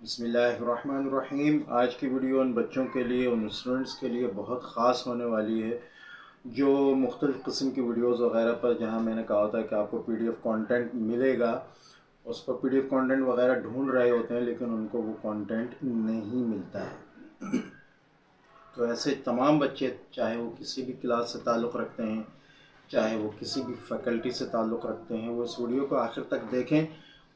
बिस्मिल्लाहिर्रहमानिर्रहीम। आज की वीडियो उन बच्चों के लिए, उन स्टूडेंट्स के लिए बहुत ख़ास होने वाली है जो मुख्तलिफ़ किस्म की वीडियोज़ वगैरह पर, जहां मैंने कहा होता है कि आपको पीडीएफ कंटेंट मिलेगा, उस पर पीडीएफ कंटेंट वगैरह ढूंढ रहे होते हैं लेकिन उनको वो कंटेंट नहीं मिलता है। तो ऐसे तमाम बच्चे, चाहे वो किसी भी क्लास से ताल्लुक़ रखते हैं, चाहे वो किसी भी फैकल्टी से ताल्लुक़ रखते हैं, वो इस वीडियो को आखिर तक देखें।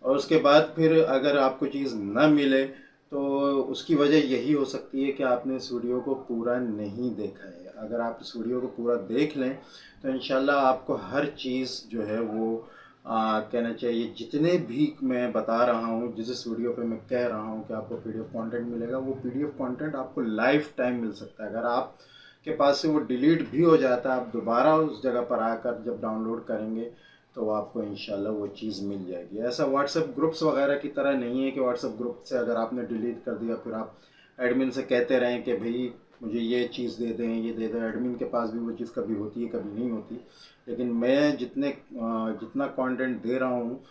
और उसके बाद फिर अगर आपको चीज़ ना मिले तो उसकी वजह यही हो सकती है कि आपने इस वीडियो को पूरा नहीं देखा है। अगर आप इस वीडियो को पूरा देख लें तो इंशाल्लाह आपको हर चीज़ जो है वो कहना चाहिए, जितने भी मैं बता रहा हूँ, जिस वीडियो पे मैं कह रहा हूँ कि आपको पीडीएफ कंटेंट मिलेगा, वो पीडीएफ कंटेंट आपको लाइफ टाइम मिल सकता है। अगर आप के पास से वो डिलीट भी हो जाता है, आप दोबारा उस जगह पर आकर जब डाउनलोड करेंगे तो आपको इंशाल्लाह वो चीज़ मिल जाएगी। ऐसा व्हाट्सएप ग्रुप्स वगैरह की तरह नहीं है कि व्हाट्सएप ग्रुप से अगर आपने डिलीट कर दिया फिर आप एडमिन से कहते रहें कि भाई मुझे ये चीज़ दे दें, ये दे दें। एडमिन के पास भी वो चीज़ कभी होती है, कभी नहीं होती। लेकिन मैं जितना कंटेंट दे रहा हूँ,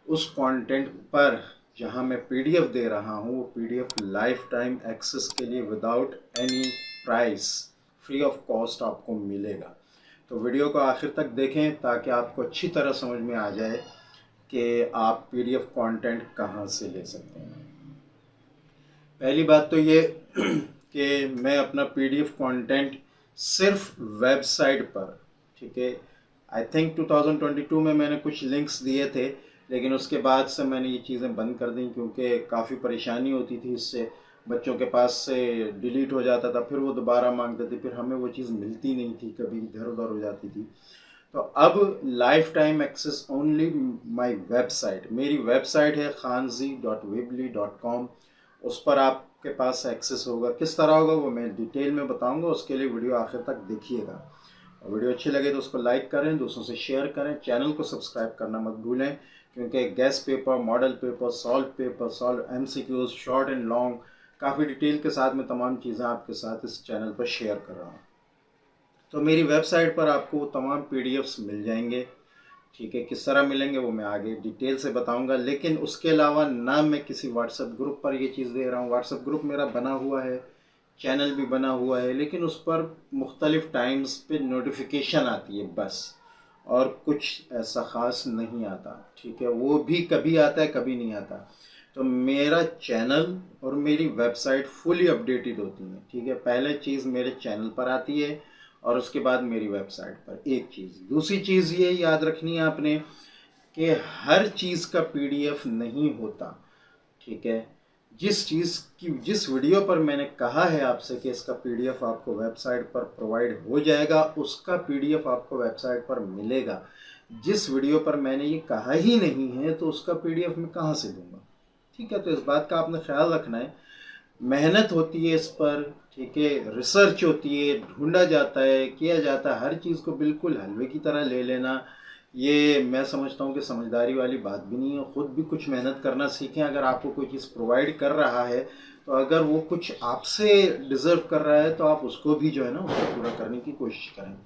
उस कंटेंट पर जहाँ मैं पीडीएफ दे रहा हूँ, वो पीडीएफ लाइफ टाइम एक्सेस के लिए without any price, free of cost आपको मिलेगा। तो वीडियो को आखिर तक देखें ताकि आपको अच्छी तरह समझ में आ जाए कि आप पीडीएफ कंटेंट कहाँ से ले सकते हैं। पहली बात तो ये कि मैं अपना पीडीएफ कंटेंट सिर्फ वेबसाइट पर, ठीक है, आई थिंक 2022 में मैंने कुछ लिंक्स दिए थे, लेकिन उसके बाद से मैंने ये चीज़ें बंद कर दी क्योंकि काफ़ी परेशानी होती थी इससे। बच्चों के पास से डिलीट हो जाता था, फिर वो दोबारा मांगते थे, फिर हमें वो चीज़ मिलती नहीं थी, कभी इधर उधर हो जाती थी। तो अब life time access only my website, मेरी वेबसाइट है khanzi.weebly.com। उस पर आपके पास एक्सेस होगा। किस तरह होगा वो मैं डिटेल में बताऊंगा, उसके लिए वीडियो आखिर तक देखिएगा। और वीडियो अच्छी लगे तो उसको लाइक करें, दोस्तों से शेयर करें, चैनल को सब्सक्राइब करना मत भूलें, क्योंकि guest paper, model paper, solve MCQs, short and long, काफ़ी डिटेल के साथ मैं तमाम चीज़ें आपके साथ इस चैनल पर शेयर कर रहा हूँ। तो मेरी वेबसाइट पर आपको तमाम पीडीएफ्स मिल जाएंगे, ठीक है। किस तरह मिलेंगे वो मैं आगे डिटेल से बताऊंगा, लेकिन उसके अलावा ना मैं किसी व्हाट्सएप ग्रुप पर ये चीज़ दे रहा हूँ। व्हाट्सएप ग्रुप मेरा बना हुआ है, चैनल भी बना हुआ है, लेकिन उस पर मुख्तलिफ टाइम्स पे नोटिफिकेशन आती है बस, और कुछ ऐसा ख़ास नहीं आता, ठीक है। वो भी कभी आता है, कभी नहीं आता। तो मेरा चैनल और मेरी वेबसाइट फुली अपडेटेड होती हैं, ठीक है। पहले चीज़ मेरे चैनल पर आती है और उसके बाद मेरी वेबसाइट पर, एक चीज़। दूसरी चीज़ ये याद रखनी है आपने कि हर चीज़ का पीडीएफ नहीं होता, ठीक है। जिस वीडियो पर मैंने कहा है आपसे कि इसका पीडीएफ आपको वेबसाइट पर प्रोवाइड हो जाएगा, उसका पीडीएफ आपको वेबसाइट पर मिलेगा। जिस वीडियो पर मैंने ये कहा ही नहीं है तो उसका पीडीएफ मैं कहाँ से दूंगा, ठीक है। तो इस बात का आपने ख्याल रखना है। मेहनत होती है इस पर, ठीक है, रिसर्च होती है, ढूंढा जाता है, किया जाता है। हर चीज़ को बिल्कुल हलवे की तरह ले लेना, ये मैं समझता हूँ कि समझदारी वाली बात भी नहीं है। ख़ुद भी कुछ मेहनत करना सीखें। अगर आपको कोई चीज़ प्रोवाइड कर रहा है तो अगर वो कुछ आपसे डिज़र्व कर रहा है तो आप उसको भी जो है ना, उसको पूरा करने की कोशिश करें।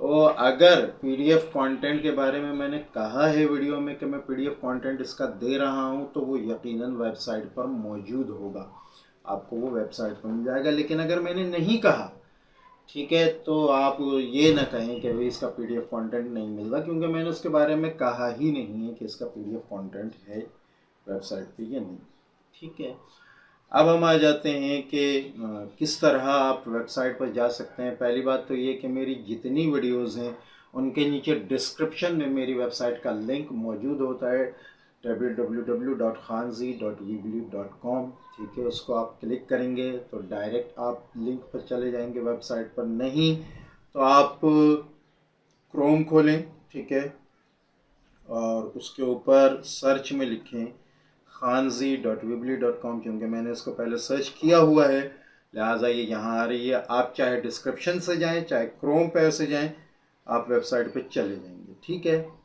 और अगर पीडीएफ कंटेंट के बारे में मैंने कहा है वीडियो में कि मैं पीडीएफ कंटेंट इसका दे रहा हूं, तो वो यकीनन वेबसाइट पर मौजूद होगा, आपको वो वेबसाइट पर मिल जाएगा। लेकिन अगर मैंने नहीं कहा, ठीक है, तो आप ये ना कहें कि भाई इसका पीडीएफ कंटेंट नहीं मिल रहा, क्योंकि मैंने उसके बारे में कहा ही नहीं है कि इसका पीडीएफ कंटेंट है वेबसाइट पे या नहीं, ठीक है। अब हम आ जाते हैं कि किस तरह आप वेबसाइट पर जा सकते हैं। पहली बात तो ये कि मेरी जितनी वीडियोस हैं उनके नीचे डिस्क्रिप्शन में मेरी वेबसाइट का लिंक मौजूद होता है, www.khanzi.weebly.com, ठीक है। उसको आप क्लिक करेंगे तो डायरेक्ट आप लिंक पर चले जाएंगे वेबसाइट पर। नहीं तो आप क्रोम खोलें, ठीक है, और उसके ऊपर सर्च में लिखें khanzi.weebly.com, क्योंकि मैंने इसको पहले सर्च किया हुआ है, लिहाजा ये यहाँ आ रही है। आप चाहे डिस्क्रिप्शन से जाएं, चाहे क्रोम पे से जाएं, आप वेबसाइट पे चले जाएंगे, ठीक है।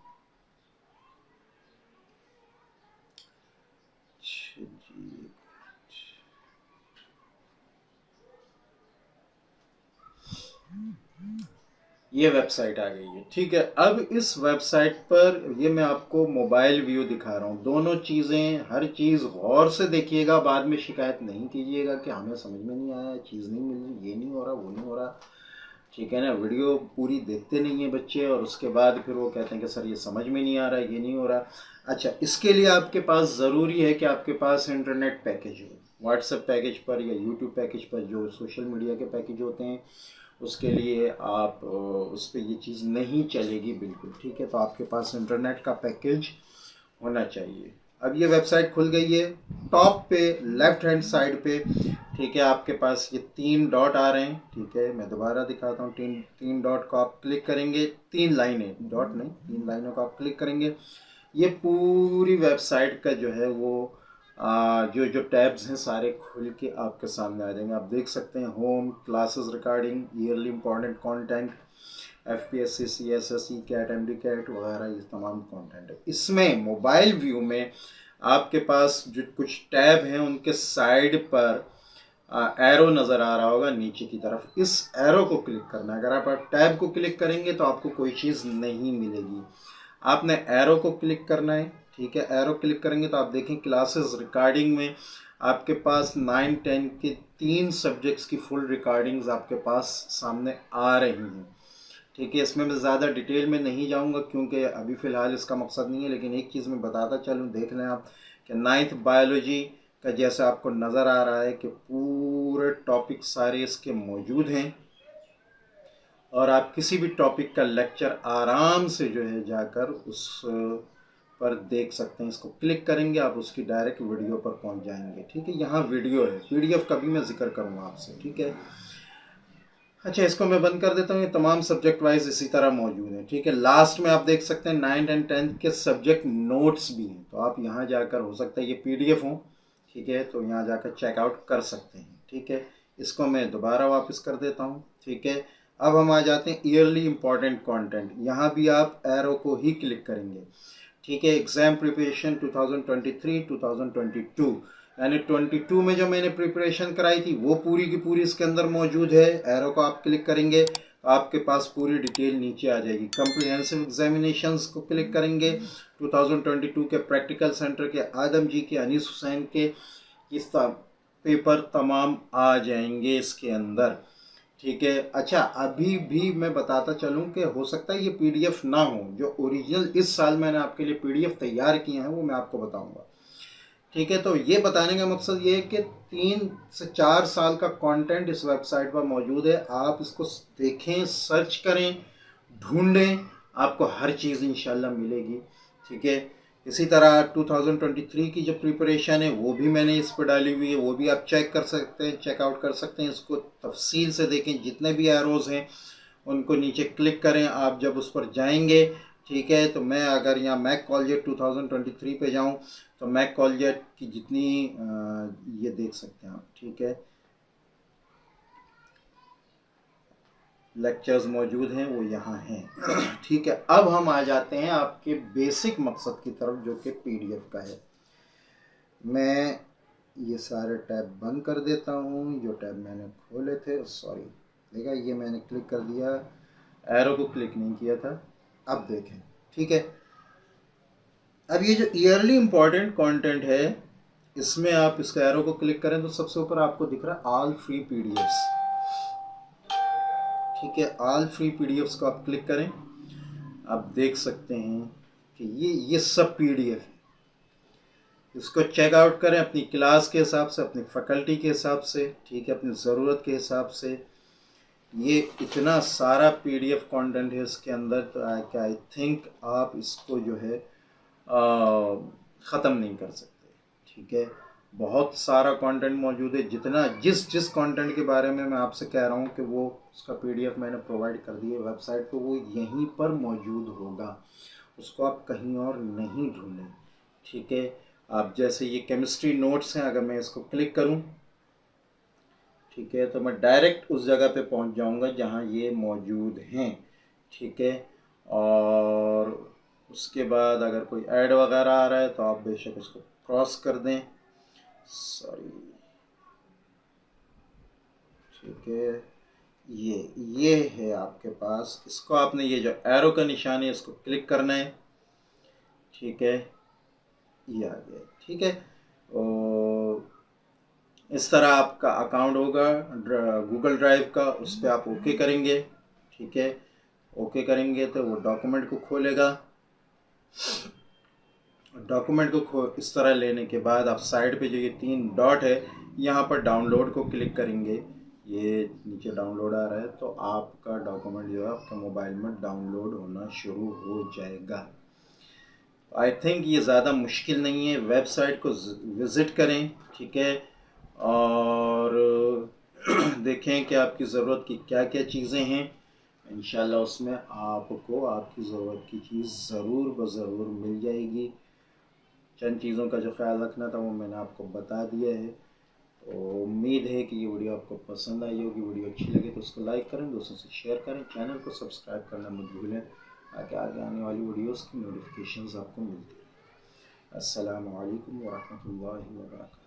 ये वेबसाइट आ गई है। ठीक है, अब इस वेबसाइट पर ये मैं आपको मोबाइल व्यू दिखा रहा हूँ। दोनों चीज़ें, हर चीज़ गौर से देखिएगा, बाद में शिकायत नहीं कीजिएगा कि हमें समझ में नहीं आया, चीज़ नहीं मिल रही, ये नहीं हो रहा, वो नहीं हो रहा। ठीक है ना, वीडियो पूरी देखते नहीं हैं बच्चे और उसके बाद फिर वो कहते हैं कि सर ये समझ में नहीं आ रहा, ये नहीं हो रहा। अच्छा, इसके लिए आपके पास ज़रूरी है कि आपके पास इंटरनेट पैकेज हो। व्हाट्सएप पैकेज पर या यूट्यूब पैकेज पर जो सोशल मीडिया के पैकेज होते हैं, उसके लिए आप उस पर ये चीज़ नहीं चलेगी बिल्कुल। ठीक है, तो आपके पास इंटरनेट का पैकेज होना चाहिए। अब ये वेबसाइट खुल गई है। टॉप पे लेफ्ट हैंड साइड पे, ठीक है, आपके पास ये 3 डॉट आ रहे हैं। ठीक है, मैं दोबारा दिखाता हूँ। तीन डॉट को आप क्लिक करेंगे, 3 लाइनें, डॉट नहीं, 3 लाइनों को आप क्लिक करेंगे। ये पूरी वेबसाइट का जो है वो जो जो टैब्स हैं सारे खुल के आपके सामने आ जाएंगे। आप देख सकते हैं home, classes recording, yearly important content, FPSC, CSSE, CAT, MD CAT वगैरह, ये तमाम कंटेंट है। इसमें मोबाइल व्यू में आपके पास जो कुछ टैब हैं उनके साइड पर एरो नज़र आ रहा होगा नीचे की तरफ। इस एरो को क्लिक करना है। अगर आप टैब को क्लिक करेंगे तो आपको कोई चीज़ नहीं मिलेगी। आपने एरो को क्लिक करना है। ठीक है, एरो क्लिक करेंगे तो आप देखें क्लासेस रिकॉर्डिंग में आपके पास 9-10 के 3 सब्जेक्ट्स की फुल रिकॉर्डिंग्स आपके पास सामने आ रही हैं। ठीक है, इसमें मैं ज़्यादा डिटेल में नहीं जाऊंगा क्योंकि अभी फ़िलहाल इसका मकसद नहीं है, लेकिन एक चीज़ मैं बताता चलूँ, देख लें आप कि 9th बायोलॉजी का जैसा आपको नज़र आ रहा है कि पूरे टॉपिक सारे इसके मौजूद हैं और आप किसी भी टॉपिक का लेक्चर आराम से जो है जाकर उस पर देख सकते हैं। इसको क्लिक करेंगे आप, उसकी डायरेक्ट वीडियो पर पहुंच जाएंगे। ठीक है, यहाँ वीडियो है, PDF का भी मैं जिक्र करूँगा आपसे। ठीक है, अच्छा, इसको मैं बंद कर देता हूँ। ये तमाम सब्जेक्ट वाइज इसी तरह मौजूद है। ठीक है, लास्ट में आप देख सकते हैं 9th एंड 10th के सब्जेक्ट नोट्स भी हैं, तो आप यहाँ जाकर, हो सकता है ये PDF हो, ठीक है, तो यहाँ जाकर चेकआउट कर सकते हैं। ठीक है, इसको मैं दोबारा वापस कर देता हूँ। ठीक है, अब हम आ जाते हैं ईयरली इंपॉर्टेंट कंटेंट। यहाँ भी आप एरो को ही क्लिक करेंगे। ठीक है, एग्ज़ाम प्रिपरेशन 2023-2022, यानी 22 में जो मैंने प्रिपरेशन कराई थी वो पूरी की पूरी इसके अंदर मौजूद है। एरो को आप क्लिक करेंगे तो आपके पास पूरी डिटेल नीचे आ जाएगी। कम्प्रिहेंसिव एग्जामिनेशंस को क्लिक करेंगे, 2022 के प्रैक्टिकल सेंटर के आदम जी के, अनीस हुसैन के, इस पेपर तमाम आ जाएंगे इसके अंदर। ठीक है, अच्छा, अभी भी मैं बताता चलूं कि हो सकता है ये PDF ना हो। जो ओरिजिनल इस साल मैंने आपके लिए PDF तैयार किए हैं वो मैं आपको बताऊंगा। ठीक है, तो ये बताने का मकसद ये है कि 3 से 4 साल का कंटेंट इस वेबसाइट पर मौजूद है। आप इसको देखें, सर्च करें, ढूंढें, आपको हर चीज़ इंशाल्लाह मिलेगी। ठीक है, इसी तरह 2023 की जो प्रिपरेशन है वो भी मैंने इस पर डाली हुई है, वो भी आप चेक कर सकते हैं, चेकआउट कर सकते हैं। इसको तफसील से देखें, जितने भी एरोज़ हैं उनको नीचे क्लिक करें। आप जब उस पर जाएंगे, ठीक है, तो मैं अगर यहाँ मैक कॉलेज 2023 पे जाऊँ तो मैक कॉलेज की जितनी ये देख सकते हैं आप। ठीक है, लेक्चर्स मौजूद हैं वो यहाँ हैं। ठीक है, अब हम आ जाते हैं आपके बेसिक मकसद की तरफ जो कि PDF का है। मैं ये सारे टैब बंद कर देता हूँ जो टैब मैंने खोले थे। सॉरी, देखा, ये मैंने क्लिक कर दिया, एरो को क्लिक नहीं किया था। अब देखें, ठीक है, अब ये जो ईयरली इंपॉर्टेंट कंटेंट है इसमें आप इसका एरो को क्लिक करें तो सबसे ऊपर आपको दिख रहा है ऑल फ्री PDFs। ठीक है, ऑल फ्री PDFs को आप क्लिक करें। आप देख सकते हैं कि ये सब PDF है। इसको चेकआउट करें अपनी क्लास के हिसाब से, अपनी फैकल्टी के हिसाब से, ठीक है, अपनी ज़रूरत के हिसाब से। ये इतना सारा PDF कंटेंट है इसके अंदर, तो आई थिंक आप इसको जो है ख़त्म नहीं कर सकते। ठीक है, बहुत सारा कंटेंट मौजूद है। जिस कंटेंट के बारे में मैं आपसे कह रहा हूँ कि वो उसका PDF मैंने प्रोवाइड कर दिया वेबसाइट पे, वो यहीं पर मौजूद होगा, उसको आप कहीं और नहीं ढूंढें। ठीक है, आप जैसे ये केमिस्ट्री नोट्स हैं, अगर मैं इसको क्लिक करूँ, ठीक है, तो मैं डायरेक्ट उस जगह पे पहुंच जाऊंगा जहां ये मौजूद हैं। ठीक है, और उसके बाद अगर कोई ऐड वगैरह आ रहा है तो आप बेशक उसको क्रॉस कर दें। सॉरी, ठीक है, ये है आपके पास। इसको आपने ये जो एरो का निशान है इसको क्लिक करना है, ठीक है, ये आ गया, ठीक है। और इस तरह आपका अकाउंट होगा गूगल ड्राइव का, उस पर आप ओके करेंगे, ठीक है। ओके करेंगे तो वो डॉक्यूमेंट को खोलेगा। डॉक्यूमेंट को इस तरह लेने के बाद आप साइड पे जो ये 3 डॉट है यहाँ पर डाउनलोड को क्लिक करेंगे। ये नीचे डाउनलोड आ रहा है तो आपका डॉक्यूमेंट जो है आपके मोबाइल में डाउनलोड होना शुरू हो जाएगा। आई थिंक ये ज़्यादा मुश्किल नहीं है। वेबसाइट को विज़िट करें, ठीक है, और देखें कि आपकी ज़रूरत की क्या क्या चीज़ें हैं। इंशाल्लाह उसमें आपको आपकी ज़रूरत की चीज़ ज़रूर ब ज़रूर मिल जाएगी। चंद चीज़ों का जो ख्याल रखना था वो मैंने आपको बता दिया है। तो उम्मीद है कि ये वीडियो आपको पसंद आई होगी। वीडियो अच्छी लगी तो उसको लाइक करें, दोस्तों से शेयर करें, चैनल को सब्सक्राइब करना मत भूलें ताकि आगे आने वाली वीडियोस की नोटिफिकेशंस आपको मिलती हैं। अस्सलामु अलैकुम व रहमतुल्लाहि व बरकातहू।